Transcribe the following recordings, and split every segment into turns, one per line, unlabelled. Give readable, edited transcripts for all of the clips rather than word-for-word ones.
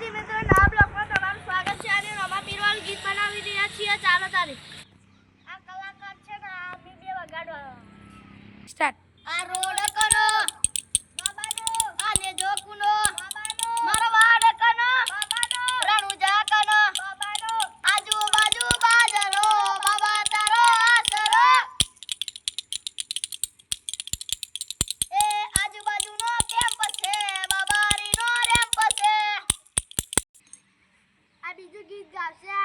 જી મિત્રો નવા બ્લોગમાં તમારું સ્વાગત છે. આજે રમા પીરવાળું ગીત બનાવી રહ્યા છીએ. ચાલો તારી આ કલાકાર છે ને આ બીજે વગાડવા સ્ટાર્ટ. આ રોડ કનો બાબાનો આને જો કુનો બાબાનો મારો વાડ કનો બાબાનો રણુજા કનો બાબાનો આજુબાજુ બાજરો બાબા તારો આસરો એ આજુબાજુનો કેમ્પ છે બાબારીનો રેમ્પ છે. આ બીજું ગીત ગાશે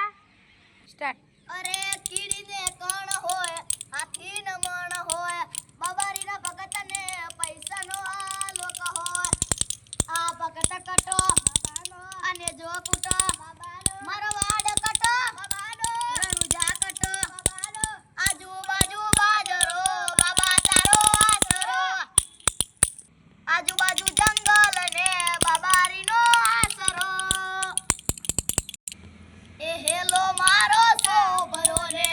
સ્ટાર્ટ. અરે કીડીને કણ હોય હાથી ન મણ હોય બાબારીના ભગતને પૈસાનો આલોક હોય આ ભગત કટો બાબાનો અને જો કુટો બાબાનો મારો વાડ કટો બાબાનો રણુજા કટો બાબાનો આજુબાજુ બાજરો બાબા તારો આસરો આજુબાજુ જંગલ ને બાબારીનો આસરો એ હેલો મારો સોભરો ને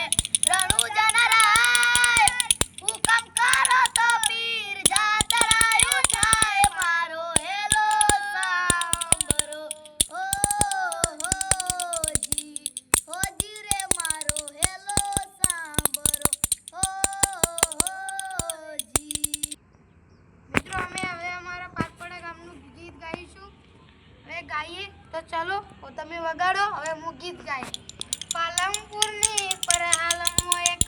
રણુજા નરાય હુકમ કરો તો પીર જાતરાયું થાય મારો હેલો સાંભરો ઓ હોજી રે મારો હેલો સાંભરો ઓ હોજી. મિત્રો અમે હવે અમારા પાટપડા ગામનું ગીત ગાઈશું. હવે ગાઈએ તો ચલો તમે વગાડો. હવે હું ગીત ગાય. પાલનપુરની પર હાલમાં એક